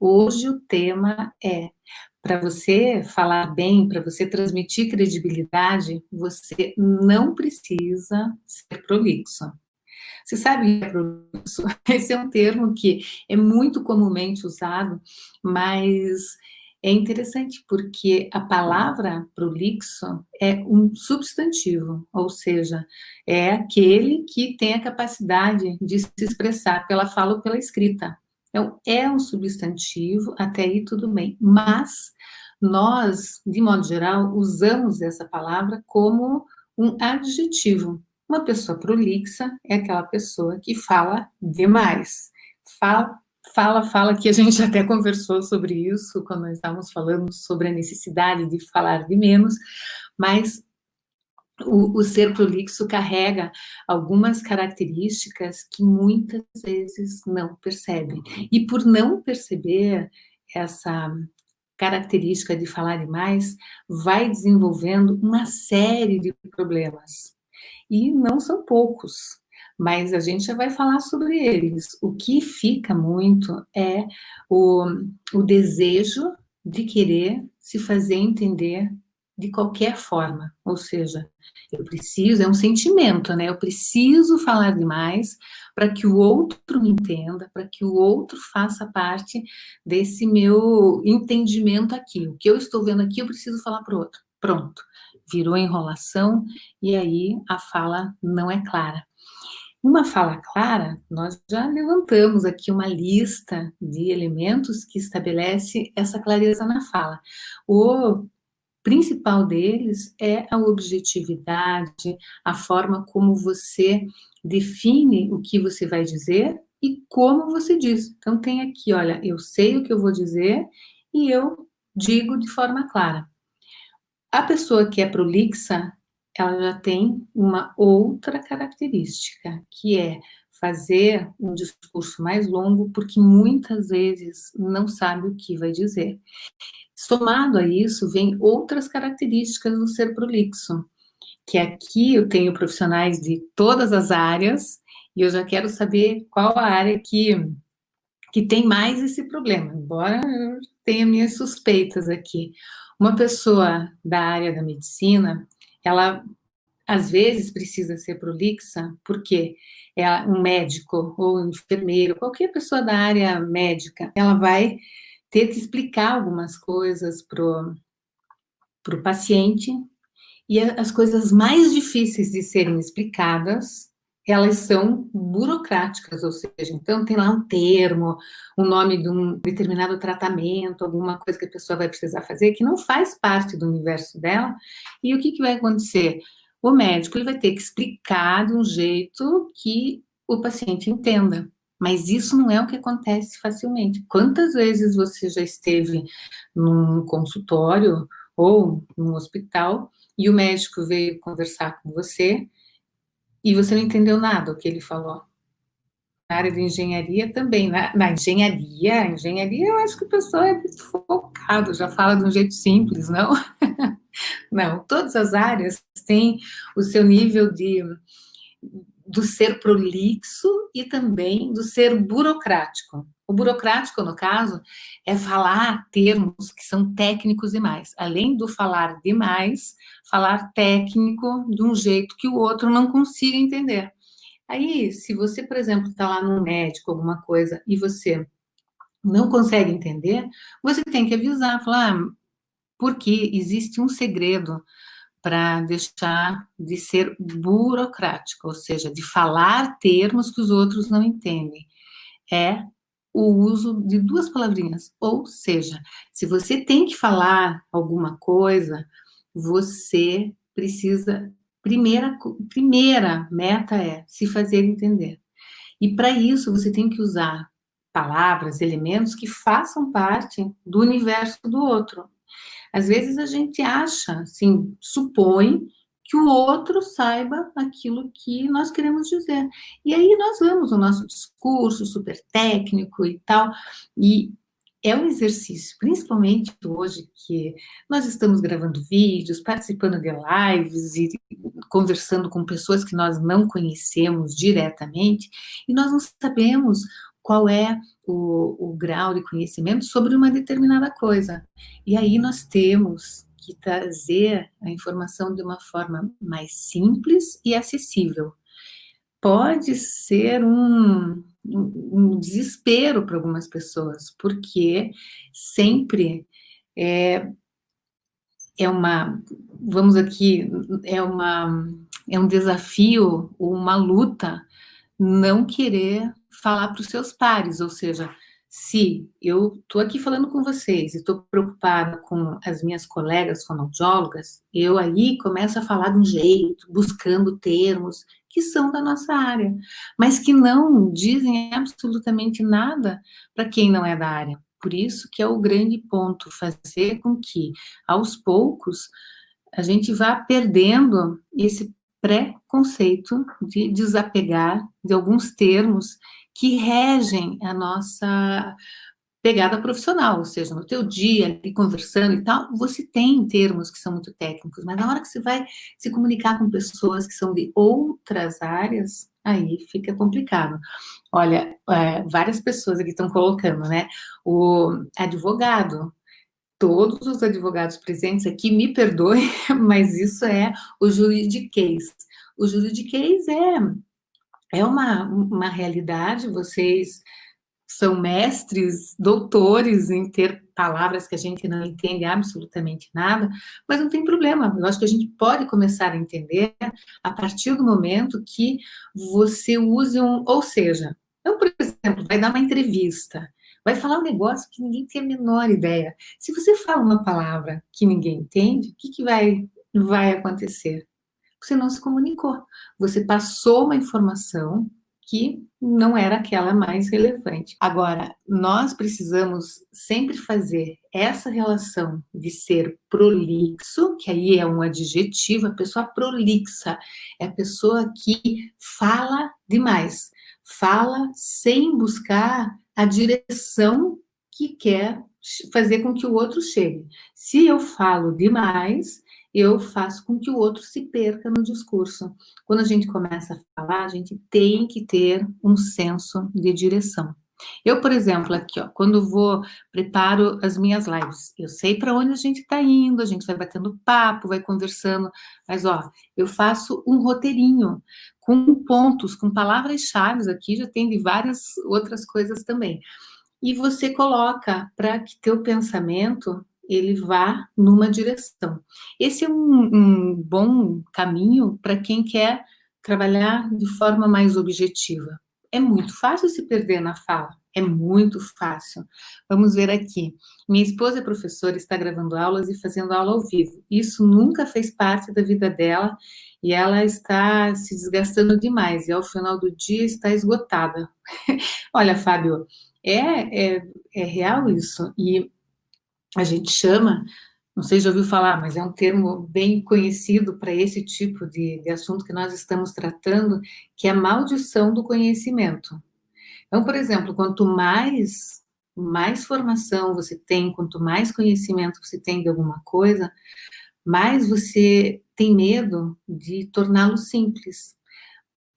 Hoje o tema é: para você falar bem, para você transmitir credibilidade, você não precisa ser prolixo. Você sabe o que é prolixo? Esse é um termo que é muito comumente usado, mas é interessante porque a palavra prolixo é um substantivo, ou seja, é aquele que tem a capacidade de se expressar pela fala ou pela escrita. Então, é um substantivo, até aí tudo bem, mas nós, de modo geral, usamos essa palavra como um adjetivo. Uma pessoa prolixa é aquela pessoa que fala demais. Fala, fala, que a gente até conversou sobre isso quando nós estávamos falando sobre a necessidade de falar de menos, mas o ser prolixo carrega algumas características que muitas vezes não percebem. E por não perceber essa característica de falar demais, vai desenvolvendo uma série de problemas. E não são poucos, mas a gente já vai falar sobre eles. O que fica muito é o, o desejo de querer se fazer entender de qualquer forma, ou seja, eu preciso, é um sentimento, né? Eu preciso falar demais para que o outro me entenda, para que o outro faça parte desse meu entendimento aqui. O que eu estou vendo aqui, eu preciso falar para o outro. Pronto, virou enrolação e aí a fala não é clara. Uma fala clara, nós já levantamos aqui uma lista de elementos que estabelece essa clareza na fala. O principal deles é a objetividade, a forma como você define o que você vai dizer e como você diz. Então tem aqui, olha, eu sei o que eu vou dizer e eu digo de forma clara. A pessoa que é prolixa, ela já tem uma outra característica, que é fazer um discurso mais longo, porque muitas vezes não sabe o que vai dizer. Somado a isso, vem outras características do ser prolixo, que aqui eu tenho profissionais de todas as áreas, e eu já quero saber qual a área que tem mais esse problema, embora eu tenha minhas suspeitas aqui. Uma pessoa da área da medicina, ela às vezes precisa ser prolixa, porque é um médico ou um enfermeiro, qualquer pessoa da área médica, ela vai ter que explicar algumas coisas pro paciente, e as coisas mais difíceis de serem explicadas, elas são burocráticas, ou seja, então tem lá um termo, o nome de um determinado tratamento, alguma coisa que a pessoa vai precisar fazer, que não faz parte do universo dela, e o que vai acontecer? O médico ele vai ter que explicar de um jeito que o paciente entenda, mas isso não é o que acontece facilmente. Quantas vezes você já esteve num consultório ou num hospital e o médico veio conversar com você e você não entendeu nada o que ele falou? Na área de engenharia também, na engenharia eu acho que o pessoal é muito focado, já fala de um jeito simples, não? Não, todas as áreas têm o seu nível do ser prolixo e também do ser burocrático. O burocrático, no caso, é falar termos que são técnicos demais. Além do falar demais, falar técnico de um jeito que o outro não consiga entender. Aí, se você, por exemplo, está lá no médico, alguma coisa, e você não consegue entender, você tem que avisar, falar, porque existe um segredo para deixar de ser burocrático, ou seja, de falar termos que os outros não entendem. É o uso de duas palavrinhas, ou seja, se você tem que falar alguma coisa, você precisa, primeira meta é se fazer entender. E para isso você tem que usar palavras, elementos que façam parte do universo do outro. Às vezes a gente acha, assim, supõe que o outro saiba aquilo que nós queremos dizer. E aí nós vamos o nosso discurso super técnico e tal, e é um exercício, principalmente hoje que nós estamos gravando vídeos, participando de lives e conversando com pessoas que nós não conhecemos diretamente, e nós não sabemos qual é o grau de conhecimento sobre uma determinada coisa. E aí nós temos que trazer a informação de uma forma mais simples e acessível. Pode ser um desespero para algumas pessoas, porque sempre é, é uma, vamos aqui, é uma, é um desafio, uma luta, não querer falar para os seus pares, ou seja, se eu estou aqui falando com vocês e estou preocupada com as minhas colegas fonoaudiólogas, eu aí começo a falar de um jeito, buscando termos que são da nossa área, mas que não dizem absolutamente nada para quem não é da área. Por isso que é o grande ponto, fazer com que, aos poucos, a gente vá perdendo esse pré-conceito de desapegar de alguns termos que regem a nossa pegada profissional, ou seja, no teu dia, ali conversando e tal, você tem termos que são muito técnicos, mas na hora que você vai se comunicar com pessoas que são de outras áreas, aí fica complicado. Olha, várias pessoas aqui estão colocando, né, o advogado, todos os advogados presentes aqui, me perdoem, mas isso é o juridiquês. O juridiquês é uma realidade, vocês são mestres, doutores em ter palavras que a gente não entende absolutamente nada, mas não tem problema, eu acho que a gente pode começar a entender a partir do momento que você use ou seja, eu, por exemplo, vai dar uma entrevista, vai falar um negócio que ninguém tem a menor ideia. Se você fala uma palavra que ninguém entende, o que vai acontecer? Você não se comunicou. Você passou uma informação que não era aquela mais relevante. Agora, nós precisamos sempre fazer essa relação de ser prolixo, que aí é um adjetivo, a pessoa prolixa é a pessoa que fala demais, fala sem buscar a direção que quer fazer com que o outro chegue. Se eu falo demais, eu faço com que o outro se perca no discurso. Quando a gente começa a falar, a gente tem que ter um senso de direção. Eu, por exemplo, aqui, ó, quando vou, preparo as minhas lives, eu sei para onde a gente está indo, a gente vai batendo papo, vai conversando, mas, ó, eu faço um roteirinho com pontos, com palavras-chave aqui, já tem de várias outras coisas também. E você coloca para que teu pensamento ele vá numa direção. Esse é um bom caminho para quem quer trabalhar de forma mais objetiva. É muito fácil se perder na fala, é muito fácil. Vamos ver aqui. Minha esposa é professora, está gravando aulas e fazendo aula ao vivo. Isso nunca fez parte da vida dela e ela está se desgastando demais e ao final do dia está esgotada. Olha, Fábio, é real isso. E a gente chama, não sei se já ouviu falar, mas é um termo bem conhecido para esse tipo de assunto que nós estamos tratando, que é a maldição do conhecimento. Então, por exemplo, quanto mais formação você tem, quanto mais conhecimento você tem de alguma coisa, mais você tem medo de torná-lo simples.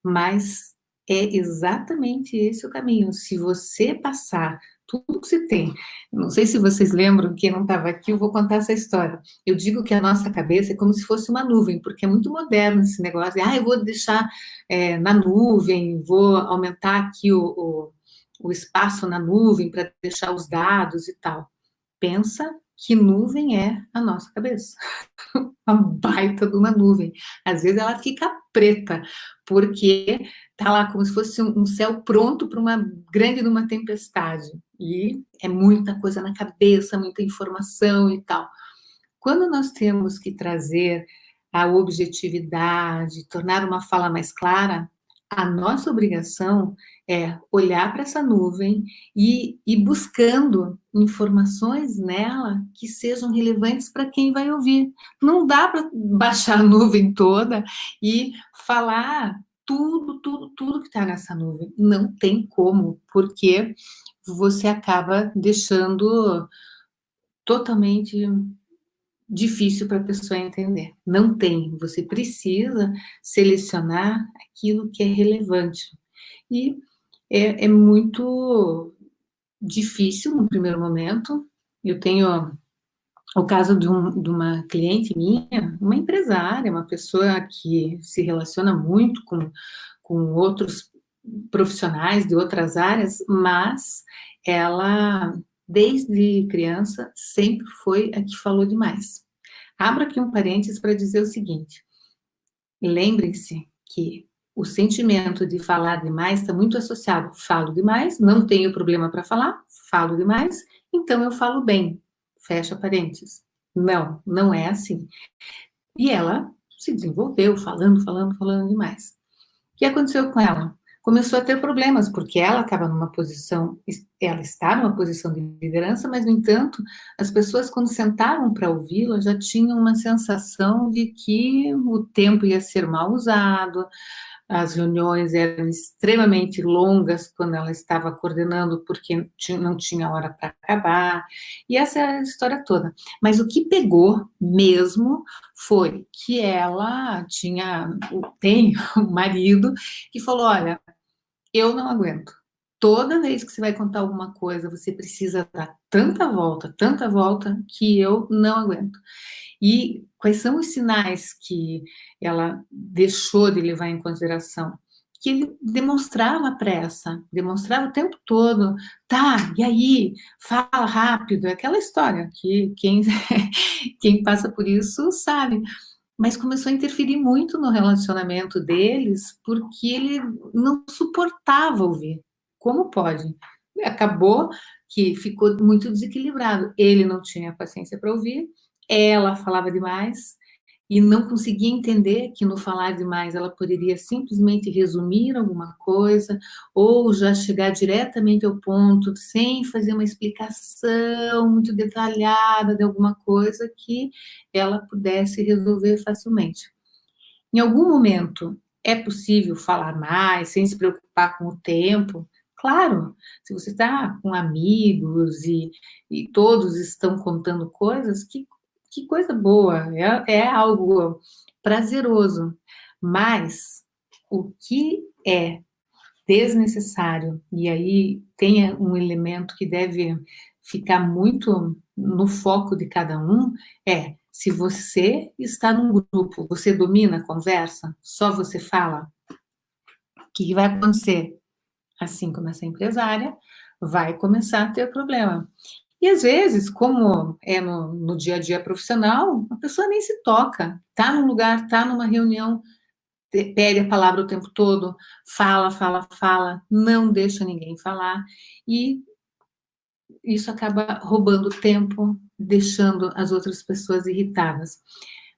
Mas é exatamente esse o caminho. Se você passar tudo que você tem, não sei se vocês lembram, quem não estava aqui, eu vou contar essa história. Eu digo que a nossa cabeça é como se fosse uma nuvem, porque é muito moderno esse negócio. Eu vou deixar na nuvem, vou aumentar aqui o espaço na nuvem para deixar os dados e tal. Pensa que nuvem é a nossa cabeça. Uma baita de uma nuvem. Às vezes ela fica preta, porque tá lá como se fosse um céu pronto para uma grande de uma tempestade. E é muita coisa na cabeça, muita informação e tal. Quando nós temos que trazer a objetividade, tornar uma fala mais clara, a nossa obrigação é olhar para essa nuvem e ir buscando informações nela que sejam relevantes para quem vai ouvir. Não dá para baixar a nuvem toda e falar tudo que está nessa nuvem. Não tem como, porque você acaba deixando totalmente difícil para a pessoa entender. Não tem. Você precisa selecionar aquilo que é relevante. E é muito difícil no primeiro momento. Eu tenho o caso de uma cliente minha, uma empresária, uma pessoa que se relaciona muito com outros profissionais de outras áreas, mas ela, desde criança, sempre foi a que falou demais. Abro aqui um parênteses para dizer o seguinte: lembrem-se que o sentimento de falar demais está muito associado. Falo demais, não tenho problema para falar, falo demais, então eu falo bem. Fecha parênteses. Não, não é assim. E ela se desenvolveu falando, falando, falando demais. O que aconteceu com ela? Começou a ter problemas, porque ela estava numa posição, ela está numa posição de liderança, mas, no entanto, as pessoas, quando sentavam para ouvi-la, já tinham uma sensação de que o tempo ia ser mal usado, as reuniões eram extremamente longas quando ela estava coordenando, porque não tinha hora para acabar, e essa é a história toda. Mas o que pegou mesmo foi que ela tem um marido que falou: olha, eu não aguento. Toda vez que você vai contar alguma coisa, você precisa dar tanta volta, que eu não aguento. E quais são os sinais que ela deixou de levar em consideração? Que ele demonstrava pressa, demonstrava o tempo todo, tá, e aí, fala rápido, é aquela história que quem passa por isso sabe, mas começou a interferir muito no relacionamento deles, porque ele não suportava ouvir. Como pode? Acabou que ficou muito desequilibrado. Ele não tinha paciência para ouvir, ela falava demais e não conseguia entender que no falar demais ela poderia simplesmente resumir alguma coisa ou já chegar diretamente ao ponto sem fazer uma explicação muito detalhada de alguma coisa que ela pudesse resolver facilmente. Em algum momento é possível falar mais sem se preocupar com o tempo? Claro, se você está com amigos e todos estão contando coisas, que coisa boa, é algo prazeroso. Mas o que é desnecessário, e aí tem um elemento que deve ficar muito no foco de cada um, é se você está num grupo, você domina a conversa, só você fala, o que vai acontecer? Assim como essa empresária, vai começar a ter problema. E às vezes, como é no dia a dia profissional, a pessoa nem se toca, está num lugar, está numa reunião, pede a palavra o tempo todo, fala, fala, fala, não deixa ninguém falar, e isso acaba roubando tempo, deixando as outras pessoas irritadas.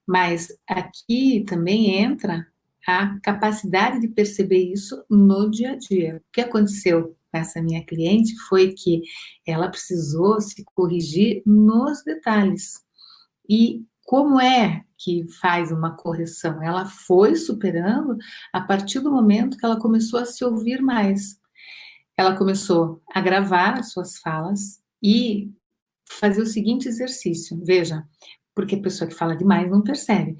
Mas aqui também entra a capacidade de perceber isso no dia a dia. O que aconteceu com essa minha cliente foi que ela precisou se corrigir nos detalhes. E como é que faz uma correção? Ela foi superando a partir do momento que ela começou a se ouvir mais. Ela começou a gravar as suas falas e fazer o seguinte exercício, veja, porque a pessoa que fala demais não percebe.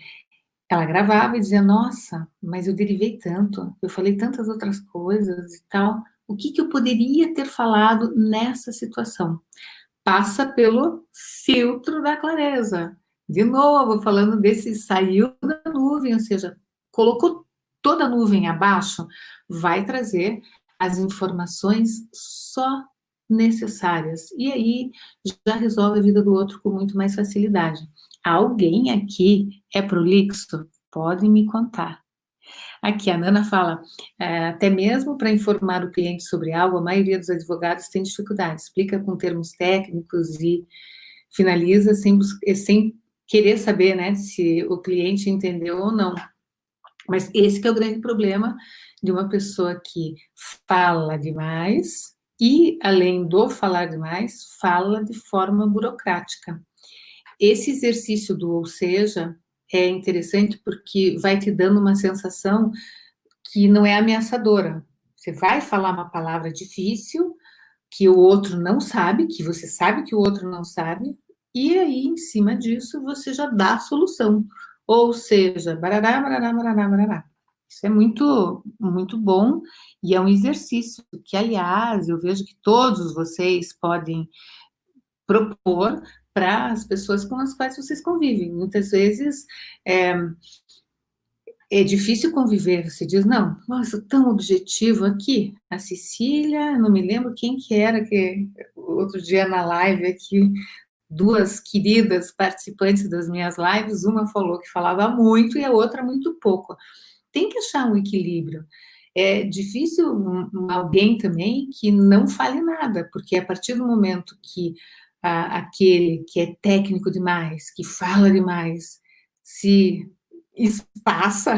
Ela gravava e dizia: nossa, mas eu derivei tanto, eu falei tantas outras coisas e tal, o que que eu poderia ter falado nessa situação? Passa pelo filtro da clareza. De novo, falando desse saiu da nuvem, ou seja, colocou toda a nuvem abaixo, vai trazer as informações só necessárias. E aí já resolve a vida do outro com muito mais facilidade. Alguém aqui é prolixo? Pode me contar. Aqui, a Nana fala, até mesmo para informar o cliente sobre algo, a maioria dos advogados tem dificuldade, explica com termos técnicos e finaliza sem querer saber, né, se o cliente entendeu ou não. Mas esse que é o grande problema de uma pessoa que fala demais e, além do falar demais, fala de forma burocrática. Esse exercício do ou seja é interessante porque vai te dando uma sensação que não é ameaçadora. Você vai falar uma palavra difícil que o outro não sabe, que você sabe que o outro não sabe, e aí, em cima disso, você já dá a solução. Ou seja, barará, barará, barará, barará. Isso é muito, muito bom e é um exercício que, aliás, eu vejo que todos vocês podem propor para as pessoas com as quais vocês convivem. Muitas vezes é, é difícil conviver, você diz, não, nossa, tão objetivo aqui, a Cecília, não me lembro quem que era, que outro dia na live aqui, duas queridas participantes das minhas lives, uma falou que falava muito e a outra muito pouco. Tem que achar um equilíbrio. É difícil alguém também que não fale nada, porque a partir do momento que aquele que é técnico demais, que fala demais, se espaça,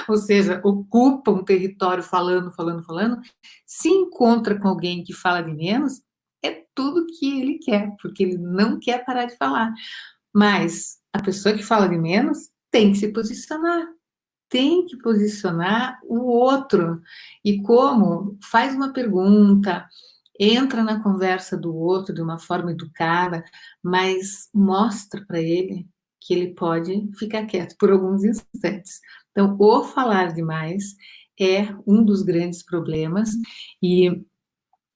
ou seja, ocupa um território falando, falando, falando, se encontra com alguém que fala de menos, é tudo que ele quer, porque ele não quer parar de falar. Mas a pessoa que fala de menos tem que se posicionar, tem que posicionar o outro. E como? Faz uma pergunta, entra na conversa do outro de uma forma educada, mas mostra para ele que ele pode ficar quieto por alguns instantes. Então, o falar demais é um dos grandes problemas, e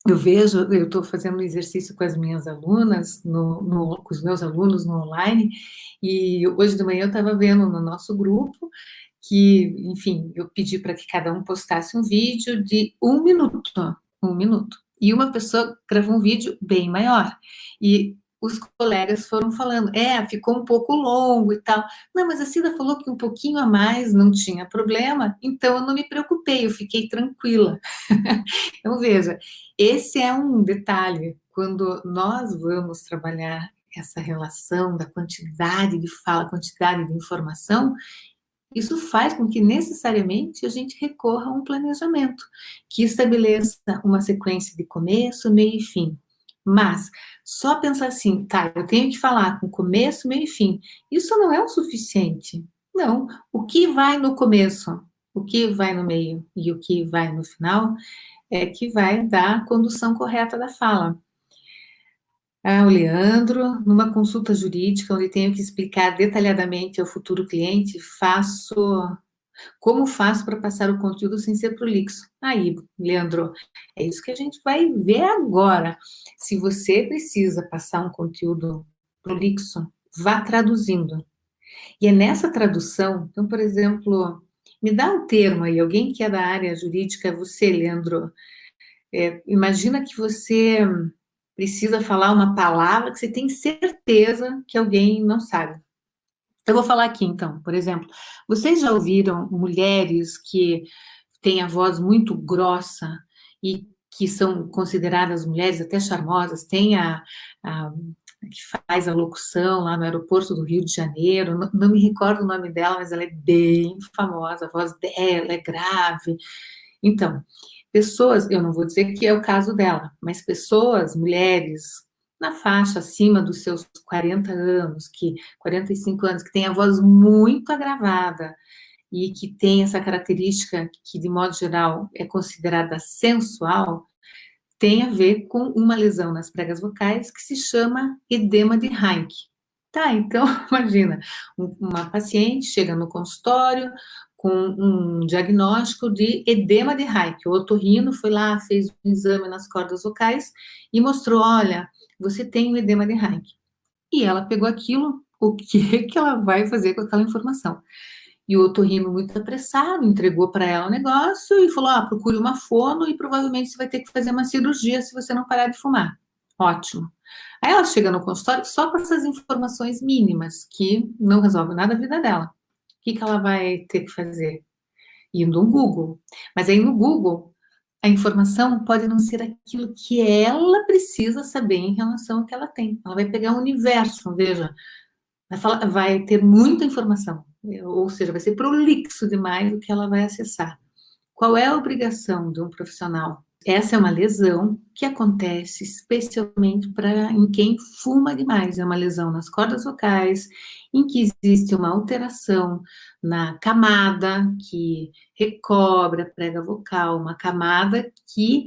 eu vejo, eu estou fazendo um exercício com as minhas alunas, com os meus alunos no online, e hoje de manhã eu estava vendo no nosso grupo que, enfim, eu pedi para que cada um postasse um vídeo de 1 minuto, 1 minuto. E uma pessoa gravou um vídeo bem maior. E os colegas foram falando, ficou um pouco longo e tal. Não, mas a Cida falou que um pouquinho a mais não tinha problema, então eu não me preocupei, eu fiquei tranquila. Então, veja, esse é um detalhe. Quando nós vamos trabalhar essa relação da quantidade de fala, quantidade de informação, isso faz com que necessariamente a gente recorra a um planejamento que estabeleça uma sequência de começo, meio e fim. Mas só pensar assim, tá, eu tenho que falar com começo, meio e fim. Isso não é o suficiente. Não. O que vai no começo, o que vai no meio e o que vai no final é que vai dar a condução correta da fala. O Leandro, numa consulta jurídica onde tenho que explicar detalhadamente ao futuro cliente, como faço para passar o conteúdo sem ser prolixo? Aí, Leandro, é isso que a gente vai ver agora. Se você precisa passar um conteúdo prolixo, vá traduzindo. E é nessa tradução, então, por exemplo, me dá um termo aí, alguém que é da área jurídica, você, Leandro, imagina que você precisa falar uma palavra que você tem certeza que alguém não sabe. Eu vou falar aqui, então, por exemplo, vocês já ouviram mulheres que têm a voz muito grossa e que são consideradas mulheres até charmosas? Tem a que faz a locução lá no aeroporto do Rio de Janeiro, não me recordo o nome dela, mas ela é bem famosa, a voz dela é grave. Então, pessoas, eu não vou dizer que é o caso dela, mas pessoas, mulheres, na faixa acima dos seus 40 anos, 45 anos, que tem a voz muito agravada e que tem essa característica que, de modo geral, é considerada sensual, tem a ver com uma lesão nas pregas vocais que se chama edema de Heinck. Tá, então, imagina, uma paciente chega no consultório com um diagnóstico de edema de Heinck. O otorrino foi lá, fez um exame nas cordas vocais e mostrou, olha, você tem um edema de Heinck. E ela pegou aquilo, o que que ela vai fazer com aquela informação? E o otorrino, muito apressado, entregou para ela o negócio e falou: procure uma fono e provavelmente você vai ter que fazer uma cirurgia se você não parar de fumar. Ótimo. Aí ela chega no consultório só com essas informações mínimas, que não resolve nada a vida dela. O que que ela vai ter que fazer? Indo no Google. Mas aí no Google, a informação pode não ser aquilo que ela precisa saber em relação ao que ela tem. Ela vai pegar um universo, veja, vai ter muita informação, ou seja, vai ser prolixo demais o que ela vai acessar. Qual é a obrigação de um profissional? Essa é uma lesão que acontece especialmente em quem fuma demais. É uma lesão nas cordas vocais, em que existe uma alteração na camada que recobre a prega vocal, uma camada que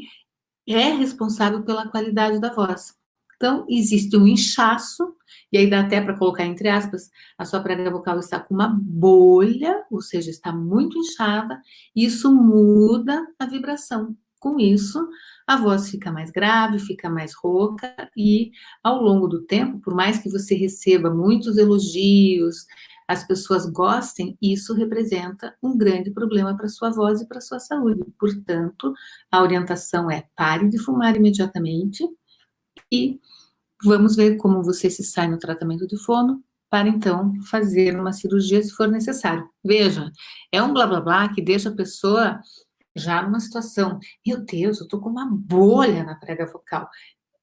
é responsável pela qualidade da voz. Então, existe um inchaço, e aí dá até para colocar entre aspas, a sua prega vocal está com uma bolha, ou seja, está muito inchada, e isso muda a vibração. Com isso, a voz fica mais grave, fica mais rouca, e ao longo do tempo, por mais que você receba muitos elogios, as pessoas gostem, isso representa um grande problema para a sua voz e para a sua saúde. Portanto, a orientação é: pare de fumar imediatamente e vamos ver como você se sai no tratamento de fono para então fazer uma cirurgia se for necessário. Veja, é um blá blá blá que deixa a pessoa já numa situação: meu Deus, eu tô com uma bolha na prega vocal.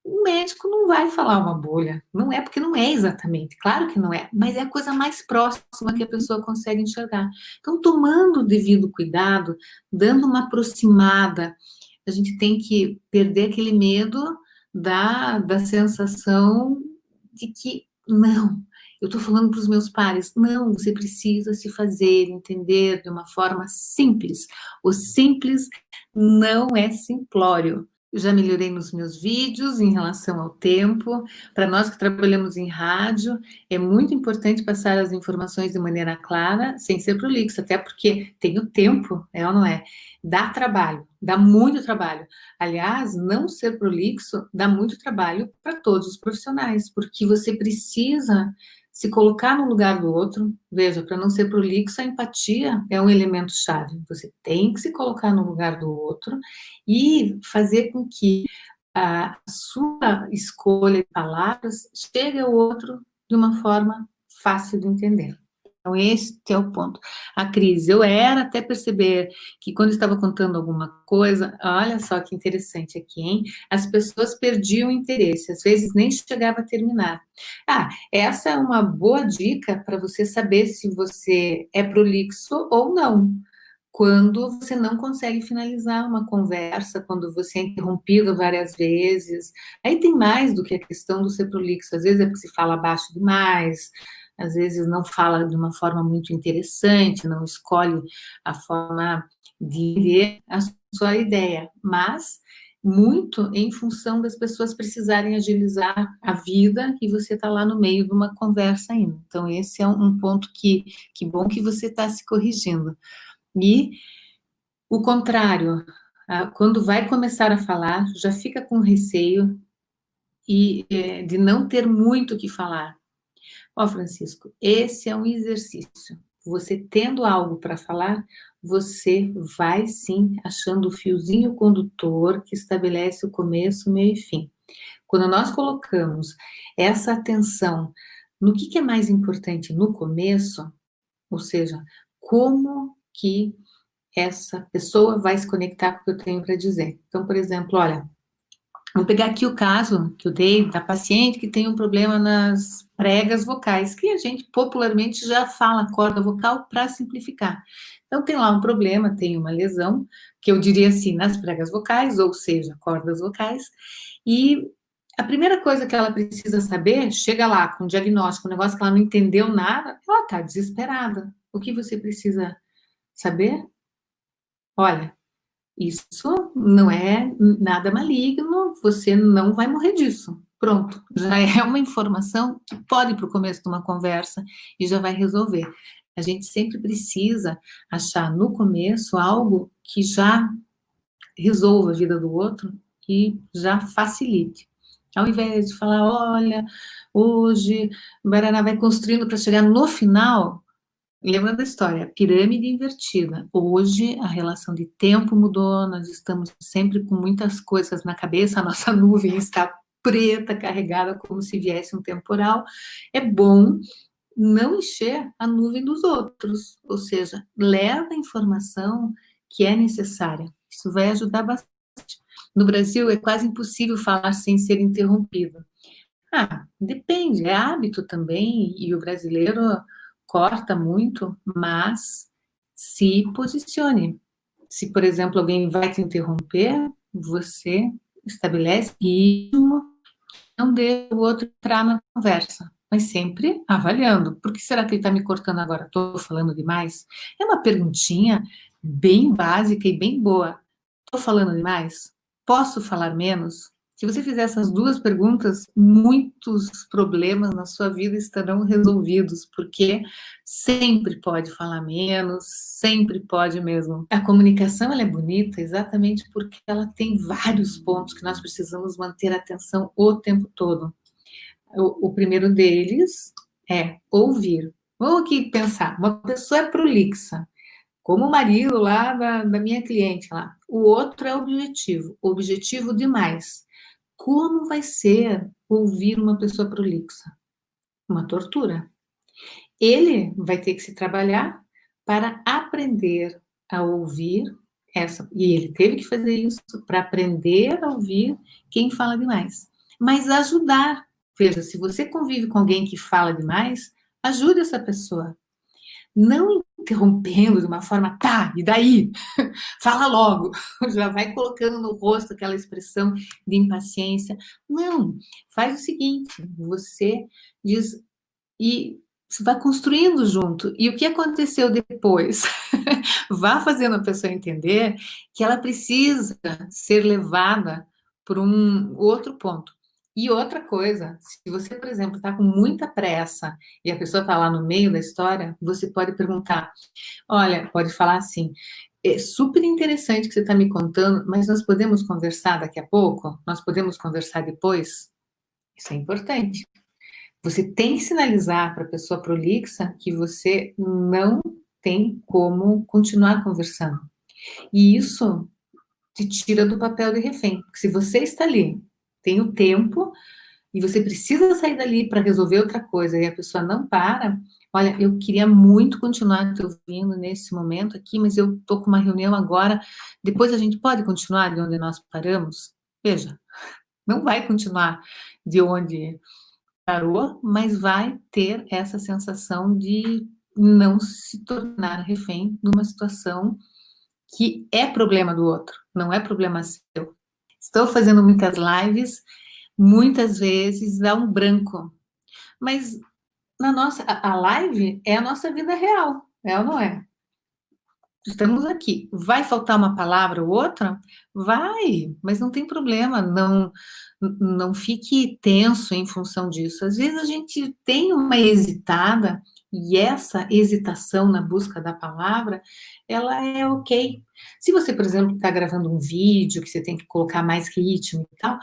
O médico não vai falar uma bolha, não é, porque não é exatamente, claro que não é, mas é a coisa mais próxima que a pessoa consegue enxergar. Então, tomando o devido cuidado, dando uma aproximada, a gente tem que perder aquele medo da sensação de que, não, eu estou falando para os meus pares, não, você precisa se fazer entender de uma forma simples. O simples não é simplório. Eu já melhorei nos meus vídeos em relação ao tempo. Para nós que trabalhamos em rádio, é muito importante passar as informações de maneira clara, sem ser prolixo, até porque tem o tempo, é ou não é? Dá trabalho, dá muito trabalho. Aliás, não ser prolixo dá muito trabalho para todos os profissionais, porque você precisa se colocar no lugar do outro. Veja, para não ser prolixo, a empatia é um elemento chave. Você tem que se colocar no lugar do outro e fazer com que a sua escolha de palavras chegue ao outro de uma forma fácil de entender. Então, esse é o ponto. A crise, eu era até perceber que quando eu estava contando alguma coisa, olha só que interessante aqui, hein? As pessoas perdiam o interesse, às vezes nem chegava a terminar. Ah, essa é uma boa dica para você saber se você é prolixo ou não. Quando você não consegue finalizar uma conversa, quando você é interrompido várias vezes, aí tem mais do que a questão do ser prolixo. Às vezes é porque se fala baixo demais, às vezes não fala de uma forma muito interessante, não escolhe a forma de dizer a sua ideia, mas muito em função das pessoas precisarem agilizar a vida e você está lá no meio de uma conversa ainda. Então, esse é um ponto que bom que você está se corrigindo. E o contrário, quando vai começar a falar, já fica com receio de não ter muito o que falar. Ó, Francisco, esse é um exercício. Você tendo algo para falar, você vai sim achando o fiozinho condutor que estabelece o começo, meio e fim. Quando nós colocamos essa atenção no que é mais importante no começo, ou seja, como que essa pessoa vai se conectar com o que eu tenho para dizer. Então, por exemplo, olha, vamos pegar aqui o caso que eu dei da paciente que tem um problema nas pregas vocais, que a gente popularmente já fala corda vocal para simplificar. Então, tem lá um problema, tem uma lesão, que eu diria assim, nas pregas vocais, ou seja, cordas vocais, e a primeira coisa que ela precisa saber, chega lá com um diagnóstico, um negócio que ela não entendeu nada, ela está desesperada. O que você precisa saber? Olha, isso não é nada maligno, você não vai morrer disso. Pronto, já é uma informação que pode ir para o começo de uma conversa e já vai resolver. A gente sempre precisa achar no começo algo que já resolva a vida do outro e já facilite. Ao invés de falar, olha, hoje o Baraná vai construindo para chegar no final. Lembra da história, pirâmide invertida. Hoje a relação de tempo mudou, nós estamos sempre com muitas coisas na cabeça, a nossa nuvem está preta, carregada, como se viesse um temporal. É bom não encher a nuvem dos outros, ou seja, leva a informação que é necessária. Isso vai ajudar bastante. No Brasil é quase impossível falar sem ser interrompido. Ah, depende, é hábito também, e o brasileiro corta muito, mas se posicione. Se, por exemplo, alguém vai te interromper, você estabelece ritmo, não deixa o outro entrar na conversa, mas sempre avaliando. Por que será que ele está me cortando agora? Estou falando demais? É uma perguntinha bem básica e bem boa. Estou falando demais? Posso falar menos? Se você fizer essas 2 perguntas, muitos problemas na sua vida estarão resolvidos, porque sempre pode falar menos, sempre pode mesmo. A comunicação ela é bonita exatamente porque ela tem vários pontos que nós precisamos manter atenção o tempo todo. O primeiro deles é ouvir. Vamos aqui pensar, uma pessoa é prolixa, como o marido lá da minha cliente lá. O outro é objetivo demais. Como vai ser ouvir uma pessoa prolixa? Uma tortura. Ele vai ter que se trabalhar para aprender a ouvir essa. E ele teve que fazer isso para aprender a ouvir quem fala demais. Mas ajudar. Veja, se você convive com alguém que fala demais, ajude essa pessoa. Não interrompendo de uma forma, tá, e daí? Fala logo. Já vai colocando no rosto aquela expressão de impaciência. Não, faz o seguinte, você diz, e vai construindo junto. E o que aconteceu depois? Vá fazendo a pessoa entender que ela precisa ser levada por um outro ponto. E outra coisa, se você, por exemplo, está com muita pressa e a pessoa está lá no meio da história, você pode perguntar, olha, pode falar assim, é super interessante que você está me contando, mas nós podemos conversar daqui a pouco? Nós podemos conversar depois? Isso é importante. Você tem que sinalizar para a pessoa prolixa que você não tem como continuar conversando. E isso te tira do papel de refém. Porque se você está ali, tem o tempo, e você precisa sair dali para resolver outra coisa, e a pessoa não para, olha, eu queria muito continuar te ouvindo nesse momento aqui, mas eu estou com uma reunião agora, depois a gente pode continuar de onde nós paramos? Veja, não vai continuar de onde parou, mas vai ter essa sensação de não se tornar refém numa situação que é problema do outro, não é problema seu. Estou fazendo muitas lives, muitas vezes dá um branco, mas na nossa a live é a nossa vida real, é ou não é? Estamos aqui. Vai faltar uma palavra ou outra? Vai, mas não tem problema, não fique tenso em função disso. Às vezes a gente tem uma hesitada e essa hesitação na busca da palavra, ela é ok. Se você, por exemplo, está gravando um vídeo que você tem que colocar mais ritmo e tal,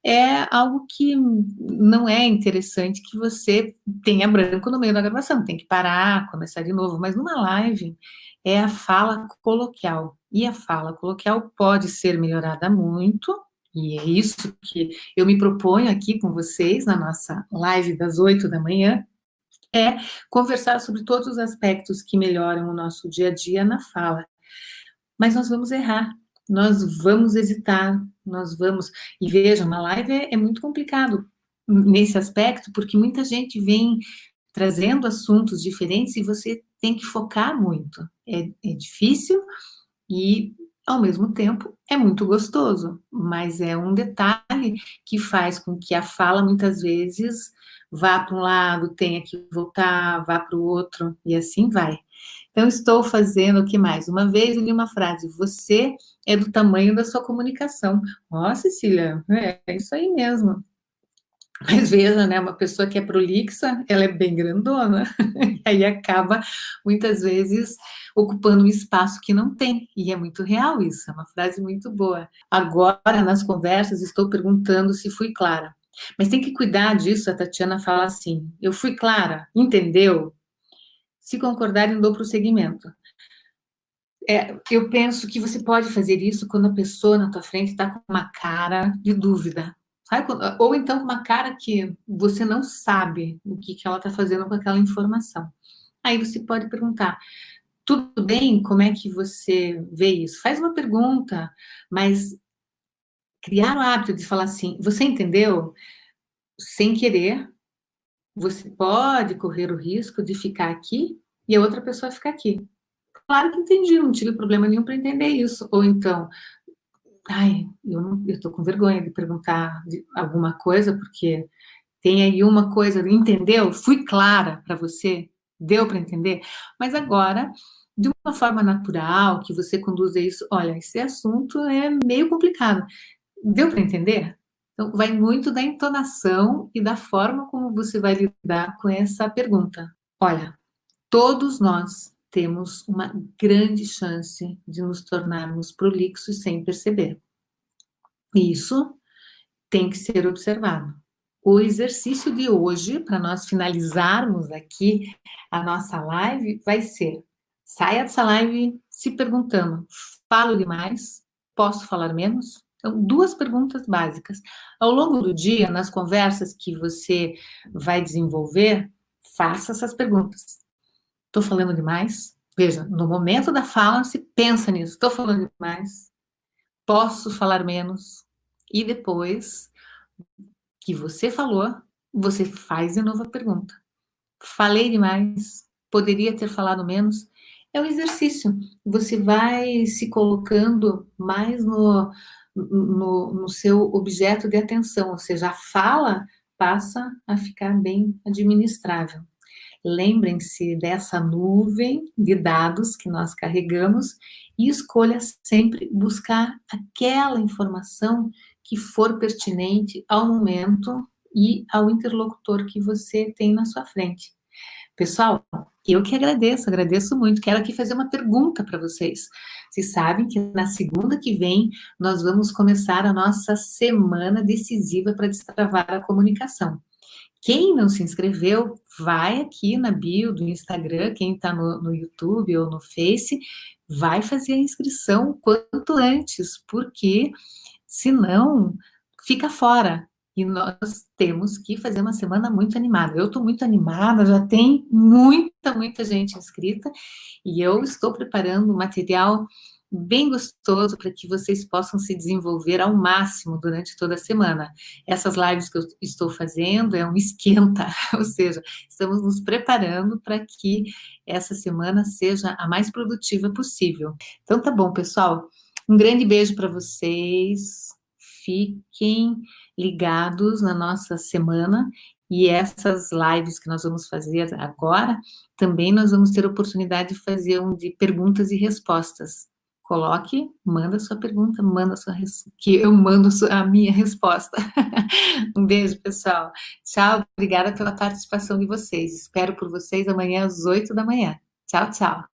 é algo que não é interessante que você tenha branco no meio da gravação, tem que parar, começar de novo, mas numa live é a fala coloquial. E a fala coloquial pode ser melhorada muito, e é isso que eu me proponho aqui com vocês na nossa live das 8 da manhã, é conversar sobre todos os aspectos que melhoram o nosso dia a dia na fala. Mas nós vamos errar, nós vamos hesitar, nós vamos. E veja, uma live é muito complicado nesse aspecto, porque muita gente vem trazendo assuntos diferentes e você tem que focar muito. É difícil e, ao mesmo tempo, é muito gostoso, mas é um detalhe que faz com que a fala, muitas vezes, vá para um lado, tenha que voltar, vá para o outro, e assim vai. Então, estou fazendo o que mais? Uma vez eu li uma frase, você é do tamanho da sua comunicação. Ó, Cecília, é isso aí mesmo. Mas veja, né, uma pessoa que é prolixa, ela é bem grandona, e aí acaba, muitas vezes, ocupando um espaço que não tem, e é muito real isso, é uma frase muito boa. Agora, nas conversas, estou perguntando se fui clara. Mas tem que cuidar disso, a Tatiana fala assim, eu fui clara, entendeu? Se concordarem, dou prosseguimento. Eu penso que você pode fazer isso quando a pessoa na tua frente está com uma cara de dúvida. Sabe? Ou então com uma cara que você não sabe o que ela está fazendo com aquela informação. Aí você pode perguntar, tudo bem? Como é que você vê isso? Faz uma pergunta, mas criar o hábito de falar assim, você entendeu? Sem querer, você pode correr o risco de ficar aqui e a outra pessoa ficar aqui. Claro que entendi, não tive problema nenhum para entender isso. Ou então, ai, eu tô com vergonha de perguntar alguma coisa, porque tem aí uma coisa, entendeu? Fui clara para você? Deu para entender? Mas agora, de uma forma natural, que você conduza isso, olha, esse assunto é meio complicado. Deu para entender? Então, vai muito da entonação e da forma como você vai lidar com essa pergunta. Olha, todos nós temos uma grande chance de nos tornarmos prolixos sem perceber. Isso tem que ser observado. O exercício de hoje, para nós finalizarmos aqui a nossa live, vai ser: saia dessa live se perguntando, falo demais? Posso falar menos? Então, duas perguntas básicas. Ao longo do dia, nas conversas que você vai desenvolver, faça essas perguntas. Estou falando demais? Veja, no momento da fala, se pensa nisso. Estou falando demais? Posso falar menos? E depois que você falou, você faz de novo a pergunta. Falei demais? Poderia ter falado menos? É um exercício. Você vai se colocando mais no seu objeto de atenção, ou seja, a fala passa a ficar bem administrável. Lembrem-se dessa nuvem de dados que nós carregamos e escolha sempre buscar aquela informação que for pertinente ao momento e ao interlocutor que você tem na sua frente. Pessoal, eu que agradeço muito. Quero aqui fazer uma pergunta para vocês. Vocês sabem que na segunda que vem nós vamos começar a nossa semana decisiva para destravar a comunicação. Quem não se inscreveu, vai aqui na bio do Instagram, quem está no YouTube ou no Face, vai fazer a inscrição o quanto antes, porque senão fica fora. E nós temos que fazer uma semana muito animada. Eu estou muito animada, já tem muita gente inscrita, e eu estou preparando um material bem gostoso para que vocês possam se desenvolver ao máximo durante toda a semana. Essas lives que eu estou fazendo é um esquenta, ou seja, estamos nos preparando para que essa semana seja a mais produtiva possível. Então tá bom, pessoal. Um grande beijo para vocês. Fiquem ligados na nossa semana e essas lives que nós vamos fazer agora, também nós vamos ter a oportunidade de fazer um de perguntas e respostas. Coloque, manda sua pergunta, que eu mando a minha resposta. Um beijo, pessoal. Tchau, obrigada pela participação de vocês. Espero por vocês amanhã às 8 da manhã. Tchau, tchau.